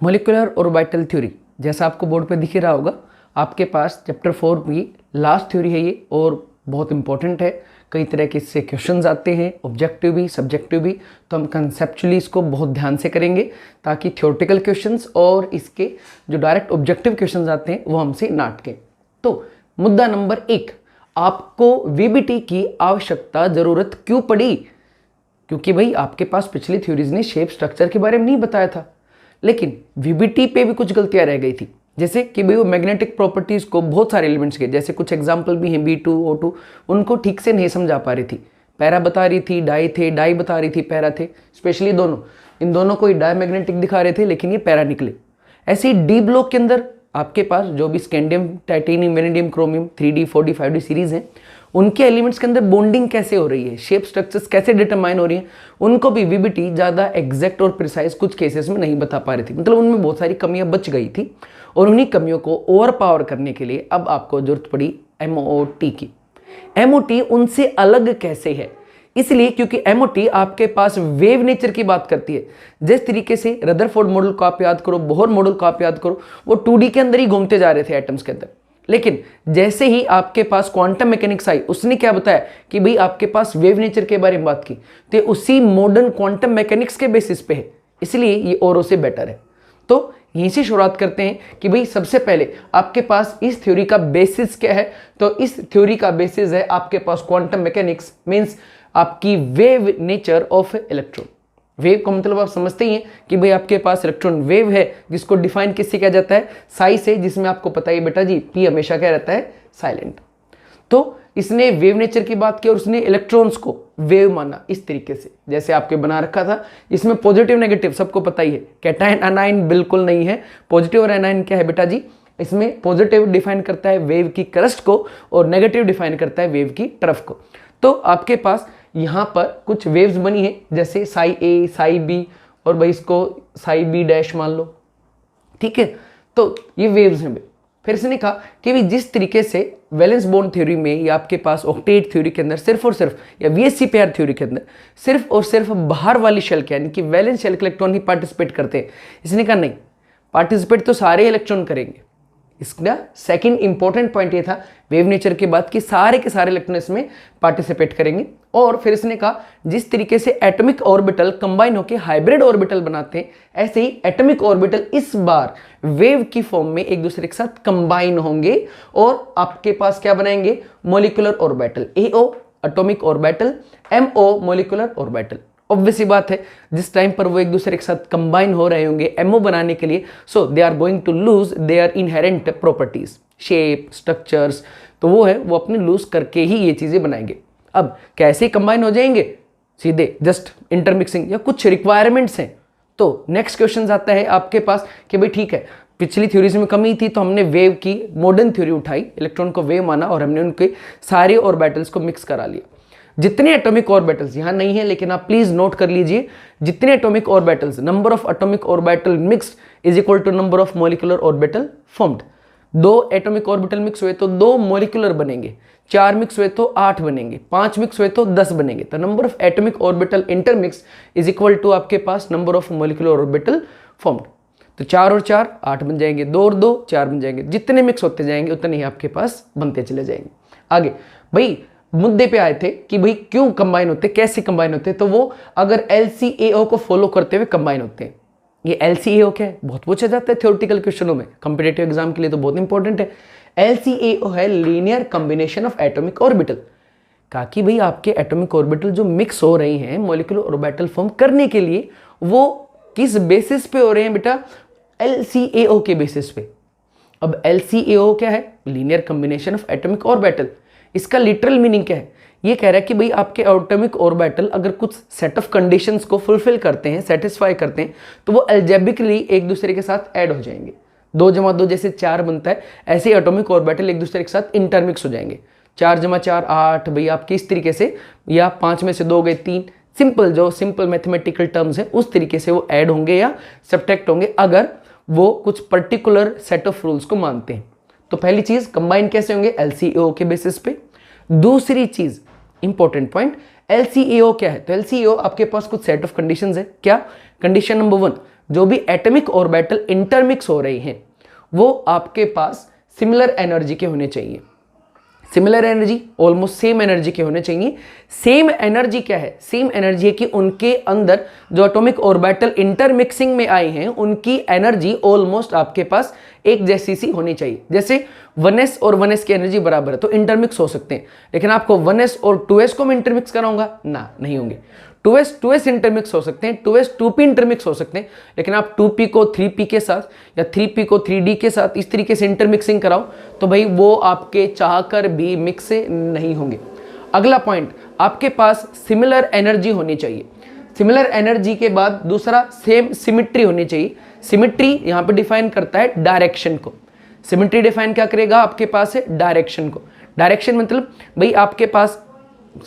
Molecular orbital theory, जैसा आपको board पे दिख रहा होगा, आपके पास चैप्टर 4 की लास्ट थ्योरी है ये और बहुत इंपॉर्टेंट है। कई तरह के इससे क्वेश्चंस आते हैं, ऑब्जेक्टिव भी सब्जेक्टिव भी, तो हम कंसेप्चुअली इसको बहुत ध्यान से करेंगे ताकि थ्योरेटिकल क्वेश्चंस और इसके जो डायरेक्ट ऑब्जेक्टिव क्वेश्चंस आते हैं वो हमसे ना अटके। तो मुद्दा नंबर 1, आपको वीबीटी की आवश्यकता जरूरत क्यों पड़ी? क्योंकि भाई आपके पास पिछली थ्योरीज ने शेप स्ट्रक्चर के बारे में नहीं बताया था, लेकिन वीबीटी पे भी कुछ गलतियां रह गई थी, जैसे कि भाई वो मैग्नेटिक प्रॉपर्टीज को बहुत सारे एलिमेंट्स के, जैसे कुछ एग्जांपल भी हैं B2 O2, उनको ठीक से नहीं समझा पा रही थी। पैरा बता रही थी डाई थे, डाई बता रही थी पैरा थे, स्पेशली दोनों, इन दोनों को डाई मैग्नेटिक दिखा रहे थे लेकिन ये पैरा निकले। ऐसे ही डी ब्लॉक के अंदर आपके पास जो भी scandium, titanium, vanadium, chromium 3D 4D 5D series हैं, उनके एलिमेंट्स के अंदर बॉन्डिंग कैसे हो रही है, शेप स्ट्रक्चर्स कैसे डिटरमाइन हो रही हैं, उनको भी वीबीटी ज़्यादा एग्जैक्ट और प्रिसाइज कुछ केसेस में नहीं बता पा रही थी। मतलब उनमें बहुत सारी कमियां बच गई थी और उन्हीं कमियों को ओवर पावर करने के लिए अब आपको जरूरत पड़ी MOT की। MOT उनसे अलग कैसे है? इसलिए क्योंकि MOT आपके पास वेव नेचर की बात करती है। जिस तरीके से रदरफोर्ड मॉडल को आप याद करो, बोहर मॉडल को आप याद करो, वो 2D के अंदर ही घूमते जा रहे थे एटम्स के अंदर, लेकिन जैसे ही आपके पास क्वांटम मैकेनिक्स आई, उसने क्या बताया कि भाई आपके पास वेव नेचर के बारे में बात की, तो उसी मॉडर्न क्वांटम मैकेनिक्स के बेसिस पे है, इसलिए ये औरों से बेटर है। तो यहीं से शुरुआत करते हैं कि भाई सबसे पहले आपके पास इस थ्योरी का बेसिस क्या है। तो इस थ्योरी का बेसिस है आपके पास क्वांटम मैकेनिक्स, मींस आपकी wave nature of electron. Wave का मतलब आप समझते ही हैं कि भाई आपके पास इलेक्ट्रॉन वेव है, जिसको डिफाइन किससे किया जाता है? साई से, जिसमें आपको पता ही बेटा जी P हमेशा क्या रहता है? साइलेंट। तो इसने वेव नेचर की बात की और उसने इलेक्ट्रॉन्स को वेव माना इस तरीके से, जैसे आपके बना रखा था। इसमें पॉजिटिव नेगेटिव सबको पता ही है, कैटायन अनायन बिल्कुल नहीं है। पॉजिटिव और एनायन क्या है बेटा जी? इसमें पॉजिटिव डिफाइन करता है वेव की क्रस्ट को और नेगेटिव डिफाइन करता है वेव की ट्रफ को। तो आपके पास यहाँ पर कुछ वेव्स बनी है, जैसे साई A, साई B और भाई इसको साई B डैश मान लो, ठीक है। तो ये वेव्स हैं। फिर इसने कहा कि भी जिस तरीके से वैलेंस बॉन्ड थ्योरी में या आपके पास ऑक्टेट थ्योरी के अंदर सिर्फ और सिर्फ, या VSC पेयर थ्योरी के अंदर सिर्फ और सिर्फ बाहर वाली शेल के यानी कि वैलेंस शेल के इलेक्ट्रॉन ही पार्टिसिपेट करते हैं, इसने कहा नहीं, पार्टिसिपेट तो सारे इलेक्ट्रॉन करेंगे। इसका सेकंड इंपॉर्टेंट पॉइंट ये था वेव नेचर के बाद कि सारे के सारे इलेक्ट्रॉन इसमें पार्टिसिपेट करेंगे। और फिर इसने कहा जिस तरीके से एटॉमिक ऑर्बिटल कंबाइन होकर हाइब्रिड ऑर्बिटल बनाते हैं, ऐसे ही एटॉमिक ऑर्बिटल इस बार वेव की फॉर्म में एक दूसरे के साथ कंबाइन होंगे और आपके पास क्या बनाएंगे? Molecular orbital. AO atomic orbital, MO molecular orbital. Obvious सी बात है, जिस टाइम पर वो एक दूसरे के साथ कंबाइन हो रहे होंगे MO बनाने के लिए, so they are going to lose their inherent properties, shape, structures, तो वो है वो अपने लूज करके ही ये चीजें बनाएंगे। अब कैसे कंबाइन हो जाएंगे? सीधे जस्ट इंटरमिक्सिंग या कुछ रिक्वायरमेंट्स हैं। तो नेक्स्ट क्वेश्चन आता है आपके पास कि भाई ठीक है, पिछली थ्योरीज में कमी थी तो हमने वेव की मॉडर्न थ्योरी उठाई, इलेक्ट्रॉन को वेव माना और हमने उनके सारे ऑर्बिटल्स को मिक्स करा लिया। जितने एटॉमिक ऑर्बिटल्स यहां नहीं है, लेकिन आप प्लीज नोट कर लीजिए, जितने atomic orbitals, number of atomic orbital mixed is equal to number of molecular orbital formed. 2 atomic orbital mix हुए तो 2 मॉलिक्यूलर बनेंगे, 4 मिक्स हुए तो 8 बनेंगे, 5 मिक्स हुए तो 10 बनेंगे। तो number of atomic orbital intermix is equal to आपके पास number of molecular orbital formed. तो 4 और 4 8 बन जाएंगे, 2 और 2 4 बन जाएंगे। जितने मिक्स होते जाएंगे उतने ही आपके पास बनते चले जाएंगे। आगे भाई मुद्दे पे आए थे कि भाई क्यों कंबाइन होते, कैसे कंबाइन होते, तो वो अगर LCAO को फॉलो करते हुए कंबाइन होते हैं। ये LCAO क्या है? बहुत पूछा जाता है थ्योरेटिकल क्वेश्चनों में, कॉम्पिटिटिव एग्जाम के लिए तो बहुत इंपॉर्टेंट है। LCAO है linear combination of atomic orbital. कहा कि भाई आपके एटॉमिक ऑर्बिटल जो मिक्स हो रहे हैं मॉलिक्यूलर ऑर्बिटल फॉर्म करने के लिए, वो किस बेसिस पे हो रहे हैं बेटा? LCAO के बेसिस पे। अब LCAO क्या है? Linear combination of atomic orbital. इसका लिटरल मीनिंग क्या है? ये कह रहा है कि भाई आपके एटॉमिक ऑर्बिटल अगर कुछ सेट ऑफ कंडीशंस को फुलफिल करते हैं, सेटिस्फाई करते हैं, तो वो अलजेब्रिकली एक दूसरे के साथ ऐड हो जाएंगे। 2 + 2 जैसे 4 बनता है, ऐसे एटॉमिक ऑर्बिटल एक दूसरे के साथ इंटरमिक्स हो जाएंगे। 4 + 4 8 भाई आपके इस तरीके से, या 5 में से 2 गए 3, सिंपल जो सिंपल मैथमेटिकल टर्म्स है उस तरीके से वो ऐड होंगे या सब्ट्रैक्ट होंगे अगर वो कुछ पर्टिकुलर सेट ऑफ रूल्स को मानते हैं। तो पहली चीज कंबाइन कैसे होंगे? LCAO के बेसिस पे। दूसरी चीज इंपॉर्टेंट पॉइंट, LCAO क्या है? तो LCAO आपके पास कुछ सेट ऑफ कंडीशंस है। क्या? कंडीशन नंबर 1, जो भी एटॉमिक ऑर्बिटल इंटरमिक्स हो रहे हैं वो आपके पास सिमिलर एनर्जी के होने चाहिए। Similar energy, almost same energy के होने चाहिए। सेम एनर्जी क्या है? सेम एनर्जी है कि उनके अंदर जो एटॉमिक ऑर्बिटल इंटरमिक्सिंग में आए हैं उनकी एनर्जी ऑलमोस्ट आपके पास एक जैसी सी होनी चाहिए। जैसे 1s और 1s की एनर्जी बराबर है तो इंटरमिक्स हो सकते हैं, लेकिन आपको 1s और 2s को मैं इंटरमिक्स कराऊंगा ना, नहीं होंगे। 2s इंटरमिक्स हो सकते हैं, 2s 2p इंटरमिक्स हो सकते हैं, लेकिन आप 2p को 3p के साथ या 3p को 3d के साथ इस तरीके से इंटरमिक्सिंग कराओ तो भाई वो आपके चाहकर भी मिक्स नहीं होंगे। अगला पॉइंट, आपके पास सिमिलर एनर्जी होनी चाहिए। सिमिलर एनर्जी के बाद दूसरा सेम सिमिट्री होनी चाहिए। सिमिट्री यहां पे डिफाइन करता है डायरेक्शन को। सिमिट्री डिफाइन क्या करेगा? आपके पास है डायरेक्शन को। डायरेक्शन मतलब भाई आपके पास,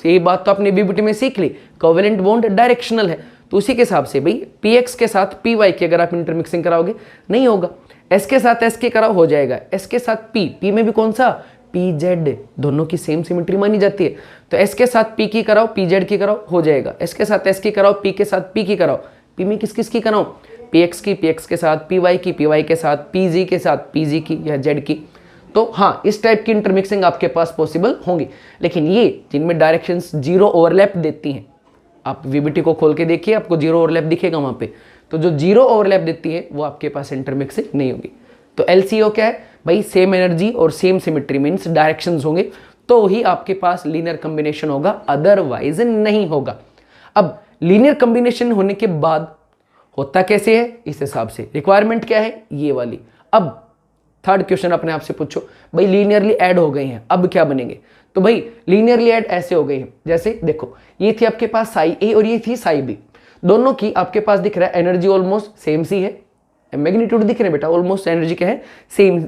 ये बात तो आपने बीबीटी में सीख ली, कोवेलेंट बॉन्ड डायरेक्शनल है, तो उसी के हिसाब से भाई px के साथ py की अगर आप इंटरमिक्सिंग कराओगे नहीं होगा। s के साथ s के कराओ हो जाएगा, s के साथ p में भी कौन सा? pz, दोनों की सेम सिमेट्री मानी जाती है, तो s के साथ p की कराओ pz की कराओ हो जाएगा। s के साथ s की कराओ, p के साथ p की कराओ, p में किस किस की कराओ? px के साथ py की, py के साथ pz के साथ pz की या z की। तो हाँ, इस टाइप की इंटरमिक्सिंग आपके पास पॉसिबल होंगी, लेकिन ये जिनमें डायरेक्शंस जीरो ओवरलैप देती हैं, आप वीबीटी को खोल के देखिए आपको जीरो ओवरलैप दिखेगा वहाँ पे, तो जो जीरो ओवरलैप देती है वो आपके पास इंटरमिक्सिंग नहीं होगी। तो एलसीओ क्या है भाई? सेम एनर्जी और सेम सिमेट्री मीन्स डायरेक्शंस होंगे तो ही आपके पास लीनियर कॉम्बिनेशन होगा, अदरवाइज नहीं होगा। अब लीनियर कॉम्बिनेशन होने के बाद होता कैसे है? इस हिसाब से रिक्वायरमेंट क्या है? ये वाली। अब थर्ड क्वेश्चन अपने आप से पूछो, भाई लीनियरली ऐड हो गए हैं अब क्या बनेंगे? तो भाई लीनियरली ऐड ऐसे हो गए हैं, जैसे देखो ये थी आपके पास साई ए और ये थी साई बी, दोनों की आपके पास दिख रहा है एनर्जी ऑलमोस्ट सेम सी है, मैग्नीट्यूड दिख रहे हैं बेटा, ऑलमोस्ट एनर्जी क्या है? सेम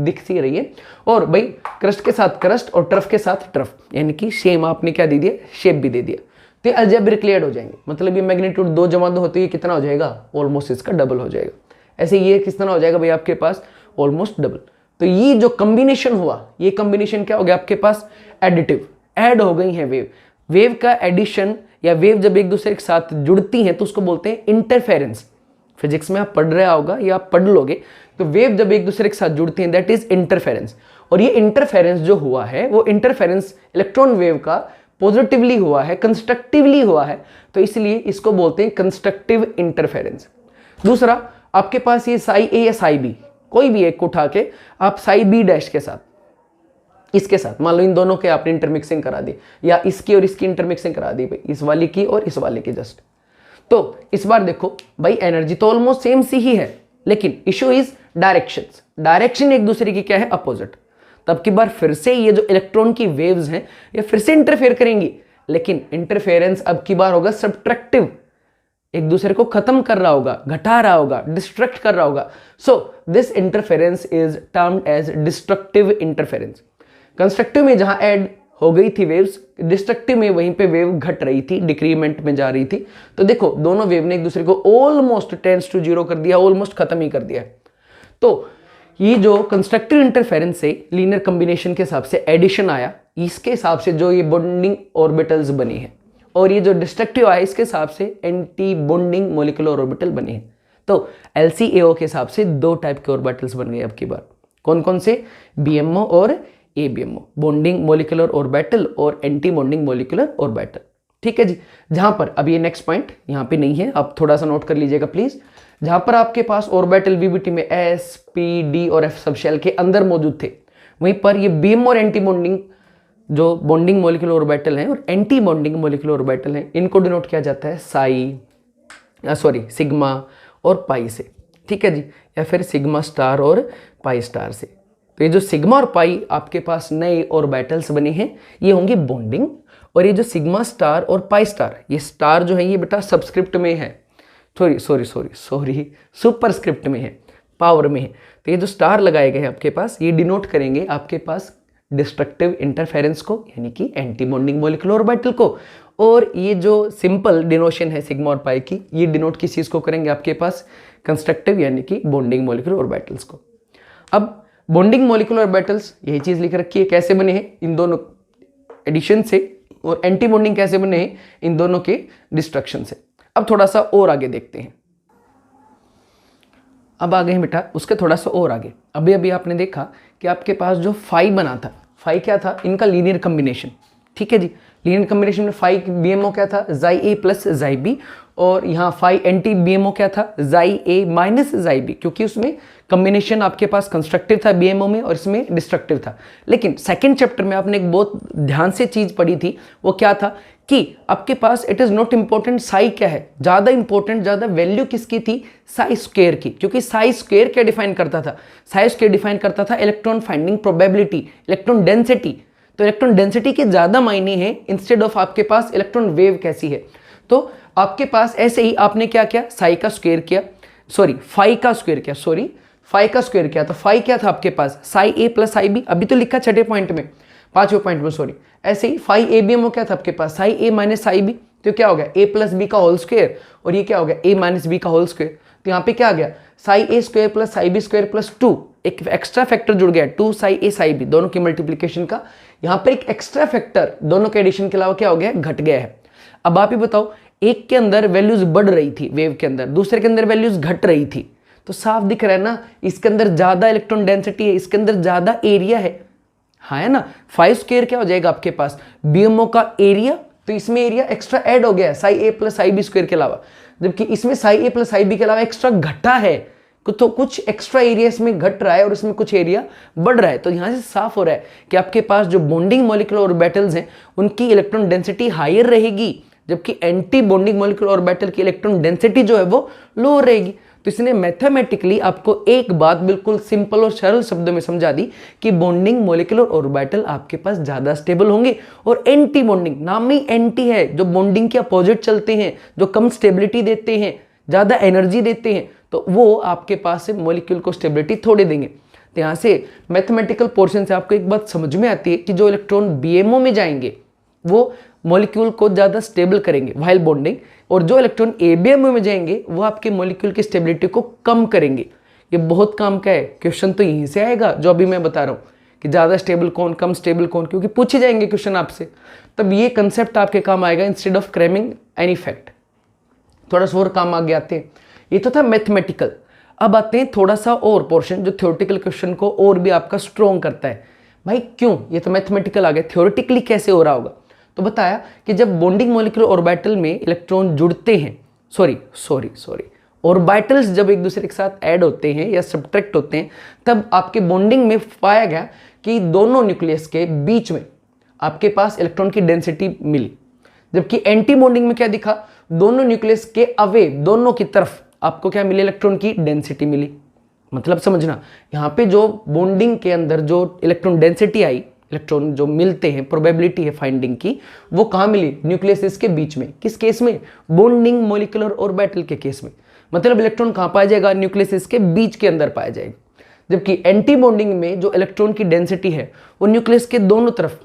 दिख सी रही है। और भाई क्रस्ट के साथ क्रस्ट और ट्रफ के साथ ट्रफ, यानी कि सेम आपने क्या दे दिया? शेप भी दे दिया, तो ये अलजेब्रिकली ऐड हो जाएंगे। मतलब ये मैग्नीट्यूड 2 जमा 2 होते ही कितना हो जाएगा? ऑलमोस्ट इसका डबल हो जाएगा। ऐसे ये कितना हो जाएगा भाई आपके पास? Almost double. तो ये जो कॉम्बिनेशन हुआ, ये कॉम्बिनेशन क्या हो गया आपके पास? एडिटिव, ऐड हो गई है वेव। वेव का एडिशन या वेव जब एक दूसरे के साथ जुड़ती हैं तो उसको बोलते हैं इंटरफेरेंस। फिजिक्स में आप पढ़ रहा होगा या आप पढ़ लोगे, तो वेव जब एक दूसरे के साथ जुड़ती हैं दैट इज इंटरफेरेंस। और ये इंटरफेरेंस जो हुआ है वो इंटरफेरेंस इलेक्ट्रॉन वेव का पॉजिटिवली हुआ है, कंस्ट्रक्टिवली हुआ है, तो इसलिए इसको बोलते हैं कंस्ट्रक्टिव इंटरफेरेंस। दूसरा आपके पास ये साई ए या साई बी, कोई भी एक उठा के आप साई बी डैश के साथ, इसके साथ मान लो इन दोनों के आपने इंटरमिक्सिंग करा दी, या इसकी और इसकी इंटरमिक्सिंग करा दी भाई, इस वाले की और इस वाले की जस्ट। तो इस बार देखो भाई एनर्जी तो ऑलमोस्ट सेम सी ही है, लेकिन इशू इज डायरेक्शंस। डायरेक्शन एक दूसरे की क्या है? अपोजिट। तब की बार फिर से ये जो इलेक्ट्रॉन की वेव्स हैं ये फिर से इंटरफेयर करेंगी, लेकिन इंटरफेरेंस अब की बार होगा सब्ट्रैक्टिव, एक दूसरे को खत्म कर रहा होगा, घटा रहा होगा, डिस्ट्रक्ट कर रहा होगा। So this interference is termed as destructive interference. Constructive में जहां ऐड हो गई थी वेव्स, डिस्ट्रक्टिव में वहीं पे वेव घट रही थी, डिक्रीमेंट में जा रही थी। तो देखो दोनों वेव ने एक दूसरे को ऑलमोस्ट टेंड्स टू जीरो कर दिया, ऑलमोस्ट खत्म ही कर दिया है। तो ये जो कंस्ट्रक्टिव इंटरफेरेंस से लीनियर कॉम्बिनेशन के हिसाब से एडिशन आया, इसके हिसाब से जो ये बॉन्डिंग ऑर्बिटल्स बनी है, और ये जो डिस्ट्रक्टिव आया इसके हिसाब से एंटी बॉन्डिंग मॉलिक्यूलर ऑर्बिटल बने हैं। तो एलसीएओ के हिसाब से 2 टाइप के ऑर्बिटल्स बन गए अब की बार। कौन कौन से? बीएमओ और एबीएमओ, बॉन्डिंग मॉलिक्यूलर ऑर्बिटल और एंटी बॉन्डिंग मॉलिक्यूलर ऑर्बिटल। ठीक है जी। जहां पर अब ये नेक्स्ट पॉइंट यहां पे नहीं है, आप थोड़ा सा नोट कर लीजिएगा प्लीज। जहां पर आपके पास ऑर्बिटल वीबीटी में एस, पी, डी और एफ सब शेल के अंदर मौजूद थे, वहीं पर ये बीएमओ और एंटी बॉन्डिंग जो बॉन्डिंग मॉलिक्यूलर ऑर्बिटल हैं और एंटी बॉन्डिंग मॉलिक्यूलर ऑर्बिटल हैं, इनको डिनोट किया जाता है सिग्मा और पाई से। ठीक है जी, या फिर सिग्मा स्टार और पाई स्टार से। तो ये जो सिग्मा और पाई आपके पास नए ऑर्बिटल्स बने हैं ये होंगे बॉन्डिंग, और ये जो सिग्मा स्टार और पाई स्टार, ये स्टार जो है ये बेटा सबस्क्रिप्ट में है, सॉरी सुपरस्क्रिप्ट में है, पावर में है। तो ये जो स्टार लगाए गए हैं आपके पास ये डिनोट करेंगे आपके पास डिस्ट्रक्टिव इंटरफेरेंस को, यानी कि एंटी बॉन्डिंग मॉलिक्यूलर ऑर्बिटल को। और ये जो सिंपल डिनोशन है सिग्मा और पाई की, ये डिनोट किस चीज को करेंगे आपके पास? कंस्ट्रक्टिव यानी कि बॉन्डिंग मॉलिक्यूलर ऑर्बिटल्स को। अब बॉन्डिंग मॉलिक्यूलर ऑर्बिटल्स यही चीज लिख रखी है, कैसे बने हैं इन दोनों एडिशन से, और एंटी बॉन्डिंग कैसे बने हैं इन दोनों के डिस्ट्रक्शन से। अब थोड़ा सा और आगे देखते हैं। अब आ गए हैं बेटा उसके थोड़ा सा और आगे। अभी अभी आपने देखा कि आपके पास जो फाई बना था, फाई क्या था, इनका लीनियर कम्बिनेशन, ठीक है जी। लीनियर कम्बिनेशन में फाई बीएमओ क्या था, जाई ए प्लस जाई बी, और यहाँ फाई एंटी बीएमओ क्या था, जाई ए माइनस जाई बी, क्योंकि उसमें कम्बिनेशन आपके पास कंस्ट्रक्टिव था बीएमओ में और इसमें डिस्ट्रक्टिव था। लेकिन सेकंड चैप्टर में आपने एक बहुत ध्यान से चीज पढ़ी थी, वो क्या था कि आपके पास it is not important psi क्या है, ज्यादा इंपॉर्टेंट, ज्यादा वैल्यू किसकी थी, साई स्क्वायर की। क्योंकि साई स्क्वायर क्या डिफाइन करता था, साई स्क्वायर डिफाइन करता था electron finding probability, electron density. तो इलेक्ट्रॉन डेंसिटी के ज्यादा मायने हैं इंस्टेड ऑफ आपके पास इलेक्ट्रॉन वेव कैसी है। तो आपके पास ऐसे ही आपने क्या किया, साई का स्क्वायर किया, सॉरी फाई का स्क्वायर किया, सॉरी फाई का स्क्वायर किया। तो फाई क्या था आपके पास, साई ए प्लस साई बी, अभी तो लिखा छठे पॉइंट में, पांचवें पॉइंट में सॉरी। ऐसे ही फाई ए बी एम क्या था आपके पास, psi A minus psi B, तो क्या हो गया ए प्लस बी का होल स्क्वायर, और ये क्या हो गया ए माइनस बी का होल स्क्वायर। तो यहाँ पे क्या आ गया, psi A square plus psi B square plus 2, एक एक्स्ट्रा फैक्टर जुड़ गया 2 साई ए साई बी, दोनों की मल्टीप्लीकेशन का। यहाँ पर एक एक्स्ट्रा फैक्टर दोनों के एडिशन के अलावा क्या हो गया, घट गया है। अब आप ही बताओ, एक के अंदर वैल्यूज बढ़ रही थी वेव के अंदर, दूसरे के अंदर वैल्यूज घट रही थी, तो साफ दिख रहा है ना, इसके अंदर ज्यादा इलेक्ट्रॉन डेंसिटी है, इसके अंदर ज्यादा एरिया है, हाँ है ना। 5 स्क्वायर क्या हो जाएगा आपके पास, बीएमओ का एरिया, तो इसमें एरिया एक्स्ट्रा ऐड हो गया है साई ए प्लस साई बी स्क्वायर के अलावा, जबकि इसमें साई ए प्लस साई बी के अलावा एक्स्ट्रा घटा है, तो कुछ एक्स्ट्रा एरिया इसमें घट रहा है और इसमें कुछ एरिया बढ़ रहा है। तो यहां से साफ हो रहा है कि आपके पास जो बॉन्डिंग मॉलिक्यूलर ऑर्बिटल्स हैं उनकी इलेक्ट्रॉन डेंसिटी हायर रहेगी, जबकि एंटी बॉन्डिंग मॉलिक्यूलर ऑर्बिटल की इलेक्ट्रॉन डेंसिटी जो है वो लोअर रहेगी। तो इसने मैथमेटिकली आपको एक बात बिल्कुल सिंपल और सरल शब्दों में समझा दी कि बॉन्डिंग मॉलिक्यूलर ऑर्बिटल आपके पास ज्यादा स्टेबल होंगे, और एंटी बॉन्डिंग, नाम में ही एंटी है, जो बॉन्डिंग के अपोजिट चलते हैं, जो कम स्टेबिलिटी देते हैं, ज्यादा एनर्जी देते हैं, तो वो आपके पास से मॉलिक्यूल को स्टेबिलिटी थोड़े देंगे। तो यहाँ से मैथमेटिकल पोर्शन से आपको एक बात समझ में आती है कि जो इलेक्ट्रॉन बीएमओ में जाएंगे वो मॉलिक्यूल को ज़्यादा स्टेबल करेंगे व्हाइल बॉन्डिंग, और जो इलेक्ट्रॉन एबीएमओ में जाएंगे वो आपके मॉलिक्यूल की स्टेबिलिटी को कम करेंगे। ये बहुत काम का है, क्वेश्चन तो यहीं से आएगा जो अभी मैं बता रहा हूँ कि ज़्यादा स्टेबल कौन, कम स्टेबल कौन, क्योंकि पूछे जाएंगे क्वेश्चन आपसे, तब ये कंसेप्ट आपके काम आएगा instead of cramming any fact. थोड़ा सा और काम आगे आते हैं, ये तो था मैथमेटिकल। अब आते हैं थोड़ा सा और पोर्शन जो थ्योरेटिकल क्वेश्चन को और भी आपका स्ट्रॉन्ग करता है। भाई क्यों, ये तो मैथमेटिकल आ गया, थ्योरेटिकली कैसे हो रहा होगा। तो बताया कि जब बॉन्डिंग मॉलिक्यूलर ऑर्बिटल में इलेक्ट्रॉन जुड़ते हैं, सॉरी ऑर्बिटल्स जब एक दूसरे के साथ ऐड होते हैं या सब्ट्रैक्ट होते हैं, तब आपके बॉन्डिंग में पाया गया कि दोनों न्यूक्लियस के बीच में आपके पास इलेक्ट्रॉन की डेंसिटी मिली, जबकि एंटी बॉन्डिंग में क्या दिखा, दोनों न्यूक्लियस के अवे, दोनों की तरफ आपको क्या मिली, इलेक्ट्रॉन की डेंसिटी मिली। मतलब समझना, यहाँ पे जो बॉन्डिंग के अंदर जो इलेक्ट्रॉन डेंसिटी आई, इलेक्ट्रॉन जो मिलते हैं, प्रोबेबिलिटी है फाइंडिंग की, वो कहाँ मिली, न्यूक्लियस के बीच में। किस केस में, बॉन्डिंग मॉलिक्यूलर ऑर्बिटल के केस में। मतलब इलेक्ट्रॉन कहाँ पाया जाएगा, न्यूक्लियस के बीच के अंदर पाया जाएगा, जबकि एंटी बॉन्डिंग में जो इलेक्ट्रॉन की डेंसिटी है वो न्यूक्लियस के दोनों तरफ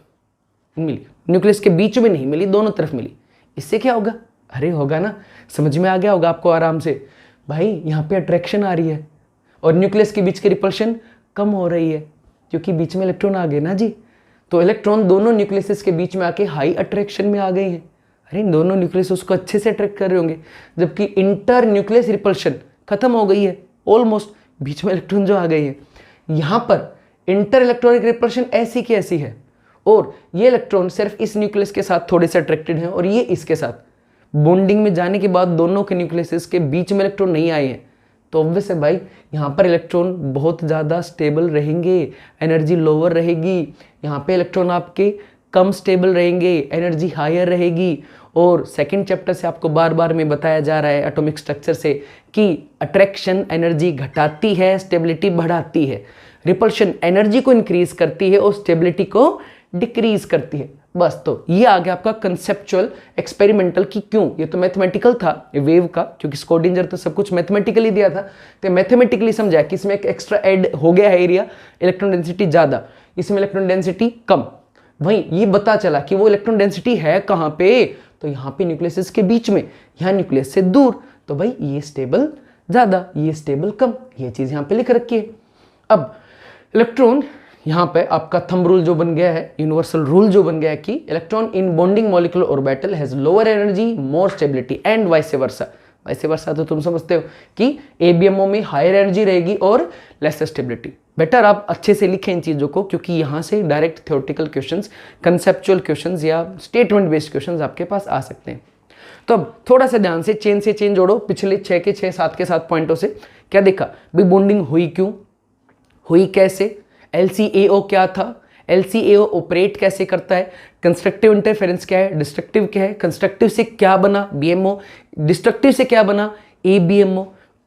मिली, न्यूक्लियस के बीच में नहीं मिली, दोनों तरफ मिली। इससे क्या होगा, अरे होगा ना, समझ में आ गया होगा आपको आराम से। भाई यहाँ पे अट्रैक्शन आ रही है और न्यूक्लियस के बीच की रिपल्शन कम हो रही है, क्योंकि बीच में इलेक्ट्रॉन आ गए ना जी। तो इलेक्ट्रॉन दोनों न्यूक्लियस के बीच में आके हाई अट्रैक्शन में आ गए हैं। अरे दोनों न्यूक्लियस उसको अच्छे से अट्रैक्ट कर रहे होंगे, जबकि इंटर न्यूक्लियस रिपल्शन खत्म हो गई है ऑलमोस्ट, बीच में इलेक्ट्रॉन जो आ गए हैं। यहाँ पर इंटर इलेक्ट्रॉनिक रिपल्शन ऐसी की ऐसी है, और ये इलेक्ट्रॉन सिर्फ इस न्यूक्लियस के साथ थोड़े से अट्रैक्टेड हैं और ये इसके साथ। बॉन्डिंग में जाने के बाद दोनों के न्यूक्लियस के बीच में इलेक्ट्रॉन नहीं आए हैं, तो ऑब्वियस है भाई यहाँ पर इलेक्ट्रॉन बहुत ज़्यादा स्टेबल रहेंगे, एनर्जी लोअर रहेगी। यहाँ पे इलेक्ट्रॉन आपके कम स्टेबल रहेंगे, एनर्जी हायर रहेगी। और सेकंड चैप्टर से आपको बार बार में बताया जा रहा है एटॉमिक स्ट्रक्चर से कि अट्रैक्शन एनर्जी घटाती है, स्टेबिलिटी बढ़ाती है। रिपल्शन एनर्जी को इंक्रीज करती है और स्टेबिलिटी को डिक्रीज करती है। बस, तो ये आ गया आपका कंसेप्चुअल एक्सपेरिमेंटल की क्यों। ये तो मैथमेटिकल था वेव का, क्योंकि स्कोडिंजर तो सब कुछ मैथमेटिकली दिया था, तो मैथमेटिकली समझा कि इसमें एक एक्स्ट्रा ऐड हो गया है एरिया, इलेक्ट्रॉन डेंसिटी ज़्यादा, इसमें इलेक्ट्रॉन डेंसिटी कम। वहीं ये पता चला कि वो इलेक्ट्रॉन डेंसिटी है कहाँ पे, तो यहाँ पे न्यूक्लियस के बीच में, यहाँ न्यूक्लियस से दूर। तो भाई ये स्टेबल ज़्यादा, ये स्टेबल कम, ये चीज़ यहाँ पे लिख रखी है। अब इलेक्ट्रॉन यहाँ पे आपका थंब रूल जो बन गया है, यूनिवर्सल रूल जो बन गया है कि electron in bonding molecular orbital has lower energy more stability and vice versa. वैसे वर्षा तो तुम समझते हो कि एबीएमओ में हायर एनर्जी रहेगी और लेस स्टेबिलिटी। बेटर आप अच्छे से लिखें इन चीज़ों को, क्योंकि यहाँ से direct theoretical questions, conceptual questions या स्टेटमेंट बेस्ड क्वेश्चंस आपके पास आ सकते हैं। तो अब थोड़ा सा ध्यान से चेन जोड़ो पिछले 6 के 6 7 के 7 पॉइंटों से। क्या देखा भाई, बॉन्डिंग हुई क्यों, हुई कैसे, LCAO क्या था, LCAO ऑपरेट कैसे करता है, कंस्ट्रक्टिव इंटरफेरेंस क्या है, डिस्ट्रक्टिव क्या है, कंस्ट्रक्टिव से क्या बना BMO, डिस्ट्रक्टिव से क्या बना ABMO,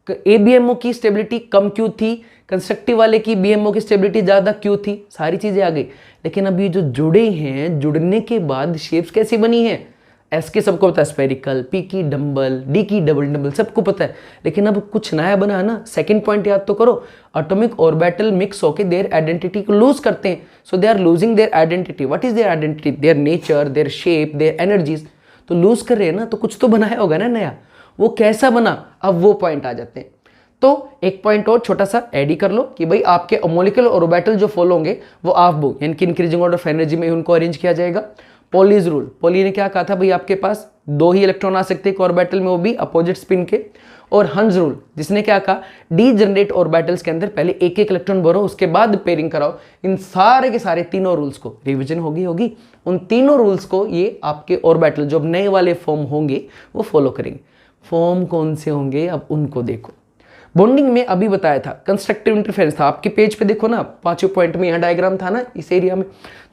ABMO की स्टेबिलिटी कम क्यों थी, कंस्ट्रक्टिव वाले की BMO की स्टेबिलिटी ज़्यादा क्यों थी, सारी चीज़ें आ गई। लेकिन अब ये जो जुड़े हैं, जुड़ने के बाद शेप्स कैसी बनी है, S की सबको पता है स्फेरिकल, P की डम्बल, D की डबल डम्बल, सबको पता है। लेकिन अब कुछ नया बना है ना। सेकंड पॉइंट याद तो करो, एटॉमिक ऑर्बिटल मिक्स होके देयर आइडेंटिटी को लूज करते हैं। So they are losing their identity. What is their identity, their nature, their shape, their energies. तो लूज कर रहे हैं ना, तो कुछ तो बनाया होगा ना नया। वो कैसा बना, अब वो पॉइंट आ जाते हैं। तो एक पॉइंट और छोटा सा ऐड ही कर लो कि भाई आपके मॉलिक्यूलर ऑर्बिटल जो फॉलो होंगे वो ऑफ-बोक यानी कि इंक्रीजिंग ऑर्डर ऑफ एनर्जी में उनको अरेंज किया जाएगा। पॉलीज रूल, पॉली ने क्या कहा था भाई, आपके पास 2 ही इलेक्ट्रॉन आ सकते हैं ऑर्बिटल में, वो भी अपोजिट स्पिन के। और हंस रूल, जिसने क्या कहा, डीजनरेट ऑर्बिटल्स के अंदर पहले एक इलेक्ट्रॉन भरो, उसके बाद पेयरिंग कराओ। इन सारे के सारे तीनों रूल्स को रिवीजन होगी उन तीनों रूल्स को ये आपके ऑर्बिटल जो नए वाले फॉर्म होंगे वो फॉलो करेंगे। फॉर्म कौन से होंगे अब उनको देखो। बॉन्डिंग में अभी बताया था कंस्ट्रक्टिव इंटरफेरेंस था, आपके पेज पे देखो ना, 5वें पॉइंट में यहाँ डायग्राम था ना इस एरिया में।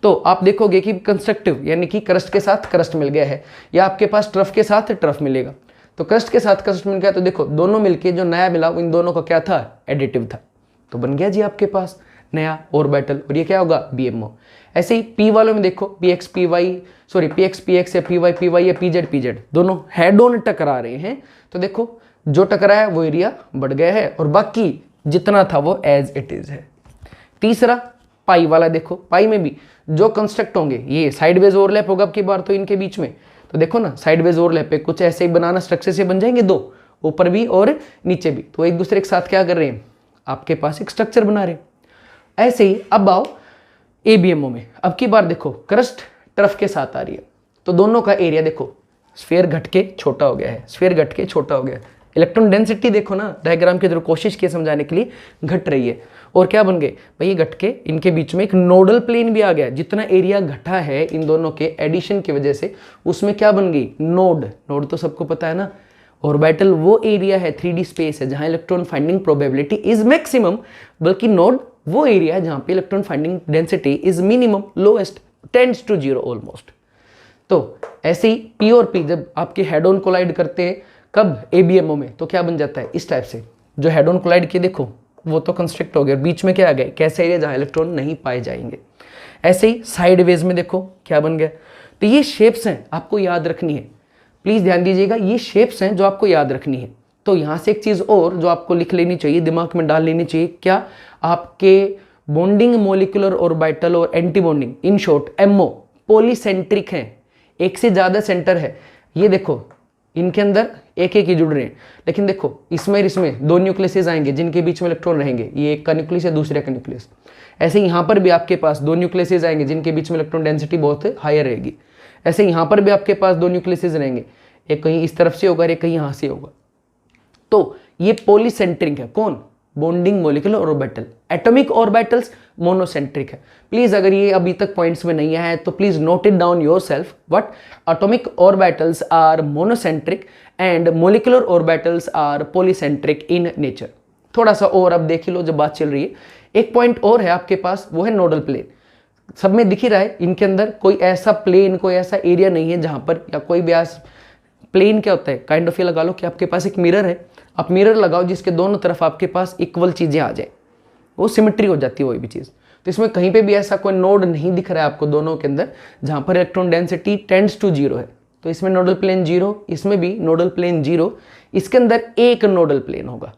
तो आप देखोगे कि कंस्ट्रक्टिव यानी कि क्रस्ट के साथ क्रस्ट मिल गया है, या आपके पास ट्रफ के साथ ट्रफ मिलेगा। तो क्रस्ट के साथ क्रस्ट मिल गया, तो देखो दोनों मिलके जो नया मिला इन दोनों का क्या था, एडिटिव था। तो बन गया जी आपके पास नया ऑर्बिटल, और ये क्या होगा, BMO। ऐसे ही P वालों में देखो, PX PX या PY या PZ दोनों हेड ऑन टकरा रहे हैं। तो देखो जो टकराया वो एरिया बढ़ गया है, और बाकी जितना था वो एज इट इज है। तीसरा पाई वाला देखो, पाई में भी जो कंस्ट्रक्ट होंगे ये साइडवेज ओवरलैप होगा अब की बार तो इनके बीच में। तो देखो ना साइडवेज ओवरलैप पे कुछ ऐसे ही बनाना स्ट्रक्चर से बन जाएंगे, 2 ऊपर भी और नीचे भी। तो एक दूसरे के साथ क्या कर रहे हैं, आपके पास एक स्ट्रक्चर बना रहे हैं। ऐसे ही अब आओ ABMO में, अब की बार देखो क्रस्ट टर्फ के साथ आ रही है, तो दोनों का एरिया देखो स्फीयर घट के छोटा हो गया है, स्फीयर घट के छोटा हो गया है। इलेक्ट्रॉन डेंसिटी देखो ना, डायग्राम के थ्रू कोशिश की समझाने के लिए, घट रही है। और क्या बन गए भाई, ये घट के इनके बीच में एक नोडल प्लेन भी आ गया। जितना एरिया घटा है इन दोनों के एडिशन की वजह से, उसमें क्या बन गई, नोड। नोड तो सबको पता है ना, ऑर्बिटल वो एरिया है, 3D स्पेस है जहां electron finding probability is maximum, बल्कि नोड वो एरिया है जहां पे electron finding density is minimum, lowest, tends to 0 almost. तो ऐसे ही P और P जब आपके हेड ऑन कोलाइड करते हैं, कब, ABMO में, तो क्या बन जाता है इस टाइप से। जो हेड ऑन कोलाइड किए देखो वो तो कंस्ट्रक्ट हो गया, बीच में क्या आ गया, कैसे एरिया जहां इलेक्ट्रॉन नहीं पाए जाएंगे। ऐसे ही साइडवेज में देखो क्या बन गया। तो ये शेप्स हैं आपको याद रखनी है, प्लीज ध्यान दीजिएगा, ये शेप्स हैं जो आपको याद रखनी है। तो यहाँ से एक चीज और जो आपको लिख लेनी चाहिए, दिमाग में डाल लेनी चाहिए, क्या, आपके बॉन्डिंग मॉलिक्यूलर ऑर्बिटल और anti bonding, in short MO polycentric हैं, एक से ज्यादा सेंटर है। ये देखो इनके अंदर एक ही जुड़ रहे हैं, लेकिन देखो इसमें 2 न्यूक्लियसेस आएंगे जिनके बीच में इलेक्ट्रॉन रहेंगे, ये एक का न्यूक्लियस है दूसरे का न्यूक्लियस। ऐसे यहाँ पर भी आपके पास 2 न्यूक्लियसेस आएंगे जिनके बीच में इलेक्ट्रॉन डेंसिटी बहुत हायर रहेगी। ऐसे यहाँ पर भी आपके पास 2 न्यूक्लियसेस रहेंगे, एक कहीं इस तरफ से होगा, एक कहीं यहाँ से होगा। तो ये पॉलीसेंट्रिक है, कौन, bonding molecular orbital. Atomic orbitals monocentric है। प्लीज अगर ये अभी तक पॉइंट्स में नहीं आया है तो please note it down yourself, what, atomic orbitals are monocentric and molecular orbitals are polycentric in nature. थोड़ा सा और अब देख लो जब बात चल रही है। एक पॉइंट और है आपके पास, वो है नोडल प्लेन। सब में दिख ही रहा है, इनके अंदर कोई ऐसा प्लेन, कोई ऐसा एरिया नहीं है जहां पर, या कोई व्यास, प्लेन क्या होता है, काइंड ऑफ ये लगा लो कि आपके पास एक मिरर है, आप मिरर लगाओ जिसके दोनों तरफ आपके पास इक्वल चीजें आ जाए, वो सिमेट्री हो जाती है वही भी चीज। तो इसमें कहीं पे भी ऐसा कोई नोड नहीं दिख रहा है आपको दोनों के अंदर जहां पर इलेक्ट्रॉन डेंसिटी टेंड्स टू 0 है। तो इसमें नोडल प्लेन 0, इसमें भी नोडल प्लेन 0, इसके अंदर एक नोडल प्लेन होगा,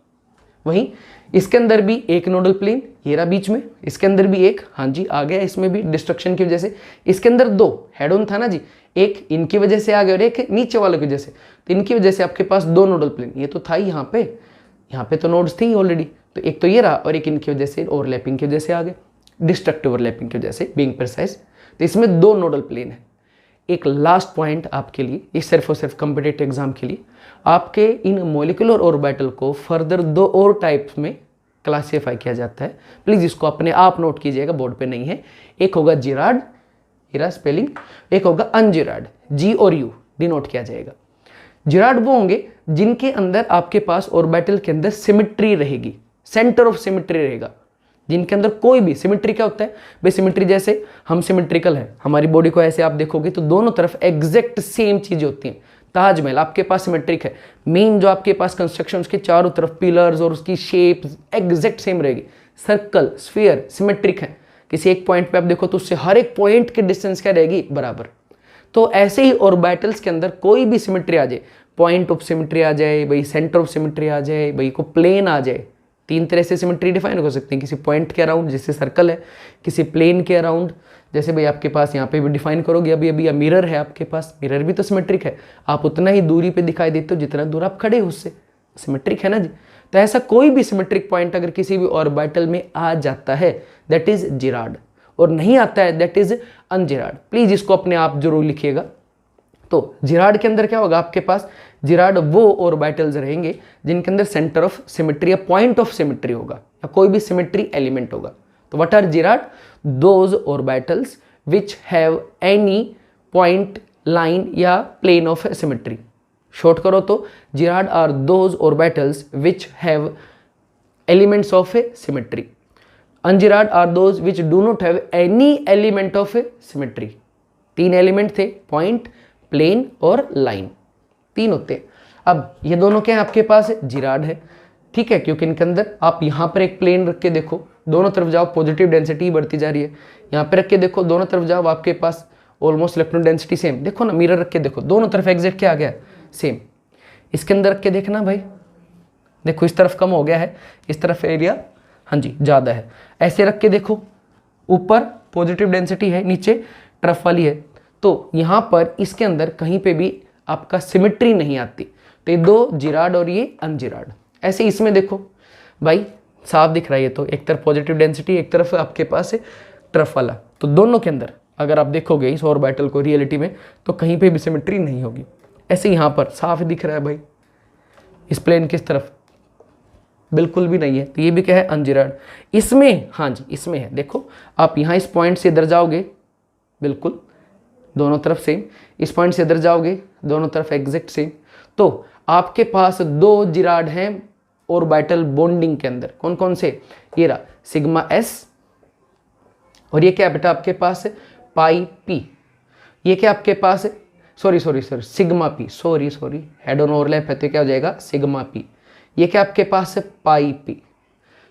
वहीं इसके अंदर भी एक नोडल प्लेन, ये रहा बीच में, इसके अंदर भी एक, हाँ जी आ गया, इसमें भी डिस्ट्रक्शन की वजह से। इसके अंदर 2 हेड ऑन था ना जी, एक इनकी वजह से आ गया और एक नीचे वालों की वजह से। तो इनकी वजह से आपके पास 2 नोडल प्लेन, ये तो था ही यहाँ पे तो नोड्स थी ऑलरेडी, तो एक तो ये रहा और एक इनकी वजह से ओवरलैपिंग की वजह से आ गए, डिस्ट्रक्टिव ओवरलैपिंग की वजह से बीइंग प्रिसाइज। तो इसमें 2 नोडल प्लेन है, एक लास्ट पॉइंट आपके लिए, ये सिर्फ और सिर्फ कॉम्पिटिटिव एग्जाम के लिए, आपके इन मॉलिक्यूलर ऑर्बिटल को फर्दर 2 और टाइप्स में क्लासीफाई किया जाता है। प्लीज़ इसको अपने आप नोट कीजिएगा, बोर्ड पे नहीं है। एक होगा जिराड, इरा स्पेलिंग, एक होगा अनजिराड, जी और यू डिनोट किया जाएगा। जिराड वो होंगे जिनके अंदर आपके पास ऑर्बिटल के अंदर सिमेट्री रहेगी, सेंटर ऑफ सिमेट्री रहेगा, जिनके अंदर कोई भी सिमेट्री। क्या होता है भाई? सिमेट्री जैसे हम सिमेट्रिकल है, हमारी बॉडी को ऐसे आप देखोगे तो दोनों तरफ एग्जैक्ट सेम चीजें होती हैं। ताजमहल आपके पास सिमेट्रिक है, मेन जो आपके पास कंस्ट्रक्शन उसके चारों तरफ पिलर्स और उसकी शेप एग्जैक्ट सेम रहेगी। सर्कल, स्फीयर सिमेट्रिक है, किसी एक पॉइंट पे आप देखो तो उससे हर एक पॉइंट की डिस्टेंस क्या रहेगी? बराबर। तो ऐसे ही ऑर्बिटल्स के अंदर कोई भी सिमेट्री आ जाए, पॉइंट ऑफ सिमेट्री आ जाए भाई, सेंटर ऑफ सिमेट्री आ जाए भाई, को प्लेन आ जाए, 3 तरह से सिमेट्री डिफाइन हो सकती है। किसी पॉइंट के अराउंड जैसे सर्कल है, किसी प्लेन के अराउंड जैसे भाई आपके पास यहाँ पे भी डिफाइन करोगे अभी अभी, या मिरर है आपके पास, मिरर भी तो सिमेट्रिक है, आप उतना ही दूरी पे दिखाई देते हो जितना दूर आप खड़े हो उससे, सिमेट्रिक है ना जी। तो ऐसा कोई भी सिमेट्रिक पॉइंट अगर किसी भी ऑर्बिटल में आ जाता है दैट इज जिराड, और नहीं आता है दैट इज अनजिराड। प्लीज इसको अपने आप जरूर लिखिएगा। तो जिराड के अंदर क्या होगा आपके पास? जिराड वो ऑर्बिटल्स रहेंगे जिनके अंदर सेंटर ऑफ सिमेट्री या पॉइंट ऑफ सिमेट्री होगा, या कोई भी सिमेट्री एलिमेंट होगा। तो what are gerade? Those orbitals which have any point, line या प्लेन ऑफ सिमेट्री। शॉर्ट करो तो gerade are those orbitals which have elements of symmetry. Ungerade are those which do not have any element of symmetry. 3 element थे, point, plane और line, 3 होते हैं। अब ये दोनों क्या है आपके पास? जिराड है, ठीक है, क्योंकि इनके अंदर आप यहाँ पर एक प्लेन रख के देखो, दोनों तरफ जाओ पॉजिटिव डेंसिटी बढ़ती जा रही है। यहाँ पे रख के देखो, दोनों तरफ जाओ आपके पास ऑलमोस्ट इलेक्ट्रॉन डेंसिटी सेम। देखो ना, मिरर रख के देखो, दोनों तरफ एग्जैक्ट क्या आ गया? सेम। इसके अंदर रख के देखना भाई, देखो इस तरफ कम हो गया है, इस तरफ एरिया हाँ जी ज़्यादा है। ऐसे रख के देखो, ऊपर पॉजिटिव डेंसिटी है, नीचे ट्रफ वाली है, तो यहाँ पर इसके अंदर कहीं पे भी आपका सिमेट्री नहीं आती। तो ये 2 जिराड और ये अनजिराड। ऐसे इसमें देखो भाई साफ दिख रहा है, ये तो एक तरफ पॉजिटिव डेंसिटी, एक तरफ आपके पास है ट्रफ वाला। तो दोनों के अंदर अगर आप देखोगे इस ऑर्बिटल को रियलिटी में तो कहीं पे भी सिमेट्री नहीं होगी। ऐसे यहाँ पर साफ दिख रहा है भाई, इस प्लेन किस तरफ बिल्कुल भी नहीं है, तो ये भी क्या है? अनजिराड। इसमें हाँ जी इसमें है, देखो आप यहाँ इस पॉइंट से इधर जाओगे बिल्कुल दोनों तरफ सेम, इस पॉइंट से इधर जाओगे दोनों तरफ एग्जैक्ट सेम। तो आपके पास 2 जिराड हैं ऑर्बिटल बॉन्डिंग के अंदर। कौन कौन से? ये रहा सिग्मा एस, और ये क्या बेटा आपके पास है? पाई पी। ये क्या आपके पास है? Sorry sigma P, sorry head on overlap है तो क्या हो जाएगा? Sigma P. ये क्या आपके पास है? पाई पी।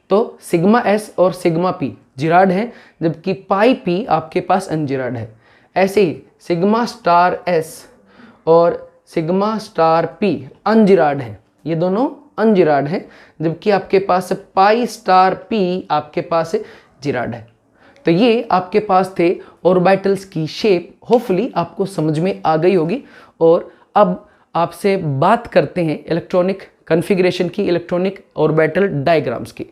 तो सिग्मा एस और सिग्मा पी जिराड है, जबकि पाई पी आपके पास अनजिराड है। ऐसे ही सिग्मा स्टार एस और सिग्मा स्टार पी अनजिराड है, ये दोनों अनजिराड है, जबकि आपके पास पाई स्टार पी आपके पास जिराड है। तो ये आपके पास थे ऑर्बिटल्स की शेप, होपफुली आपको समझ में आ गई होगी। और अब आपसे बात करते हैं इलेक्ट्रॉनिक कॉन्फ़िगरेशन की, इलेक्ट्रॉनिक ऑर्बिटल डायग्राम्स की।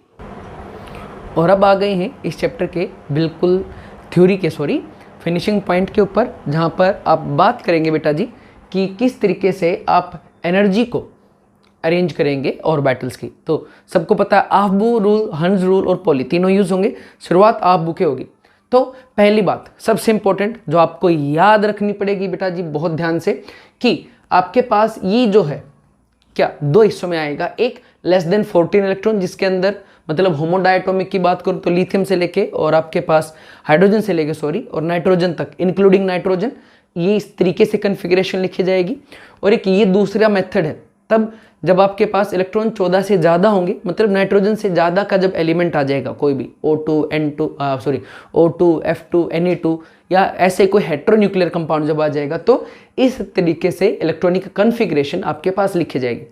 और अब आ गए हैं इस चैप्टर के बिल्कुल थ्योरी के फिनिशिंग पॉइंट के ऊपर, जहाँ पर आप बात करेंगे बेटा जी कि किस तरीके से आप एनर्जी को अरेंज करेंगे ऑर्बिटल्स की। तो सबको पता है आफ्बू रूल, हंस रूल और पॉली तीनों यूज होंगे। शुरुआत आफ्बू के होगी। तो पहली बात सबसे इंपॉर्टेंट जो आपको याद रखनी पड़ेगी बेटा जी बहुत ध्यान से, कि आपके पास ये जो है क्या 2 हिस्सों में आएगा। एक लेस देन 14 इलेक्ट्रॉन, जिसके अंदर मतलब होमोडायटोमिक की बात करूँ तो लिथियम से लेके और आपके पास हाइड्रोजन से लेके और नाइट्रोजन तक इंक्लूडिंग नाइट्रोजन, ये इस तरीके से कन्फिग्रेशन लिखी जाएगी। और एक ये दूसरा मेथड है, तब जब आपके पास इलेक्ट्रॉन 14 से ज़्यादा होंगे, मतलब नाइट्रोजन से ज़्यादा का जब एलिमेंट आ जाएगा कोई भी O2 F2 Ne2 या ऐसे कोई हेट्रोन्यूक्लियर कंपाउंड जब आ जाएगा, तो इस तरीके से इलेक्ट्रॉनिक कन्फिग्रेशन आपके पास लिखी जाएगी।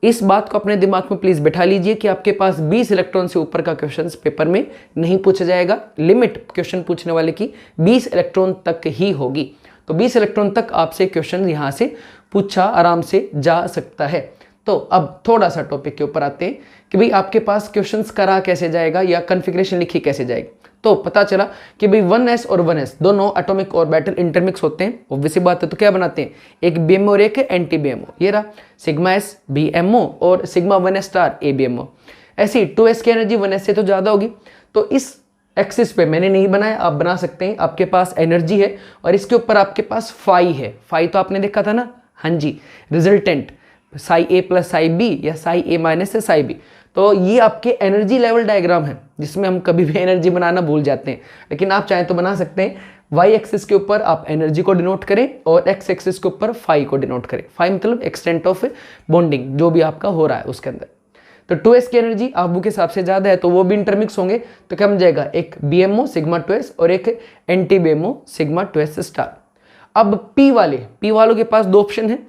इस बात को अपने दिमाग में प्लीज़ बैठा लीजिए कि आपके पास 20 इलेक्ट्रॉन से ऊपर का क्वेश्चन पेपर में नहीं पूछा जाएगा। लिमिट क्वेश्चन पूछने वाले की 20 इलेक्ट्रॉन तक ही होगी। तो 20 इलेक्ट्रॉन तक आपसे क्वेश्चन यहाँ से पूछा आराम से जा सकता है। तो अब थोड़ा सा टॉपिक के ऊपर आते हैं कि भाई आपके पास क्वेश्चंस करा कैसे जाएगा या कॉन्फ़िगरेशन लिखी कैसे जाएगी। तो पता चला कि भाई 1s और 1s दोनों एटॉमिक ऑर्बिटल इंटरमिक्स होते हैं, ऑब्वियसली बात है। तो क्या बनाते हैं, एक बीएमओ और एक एंटी बीएमओ। ये रहा सिग्मा एस बीएमओ और सिग्मा 1s स्टार ए बीएमओ। ऐसी 2s की एनर्जी 1s से तो ज़्यादा होगी। तो इस एक्सिस पे मैंने नहीं बनाया, आप बना सकते हैं। आपके पास एनर्जी है और इसके ऊपर आपके पास फाई है। फाई तो आपने देखा था ना, हाँ जी, रिजल्टेंट साई ए प्लस साई बी या साई ए माइनस से साई बी। तो ये आपके एनर्जी लेवल डायग्राम है, जिसमें हम कभी भी एनर्जी बनाना भूल जाते हैं, लेकिन आप चाहें तो बना सकते हैं। वाई एक्सिस के ऊपर आप एनर्जी को डिनोट करें और एक्स एक्सिस के ऊपर फाई को डिनोट करें। फाई मतलब एक्सटेंट ऑफ बॉन्डिंग, जो भी आपका हो रहा है उसके अंदर। तो 2s की एनर्जी आबू के हिसाब से ज़्यादा है, तो वो भी इंटरमिक्स होंगे। तो क्या बन जाएगा, एक बीएमओ सिग्मा 2s और एक anti BMO sigma 2s star. अब पी वालों के पास दो ऑप्शन है,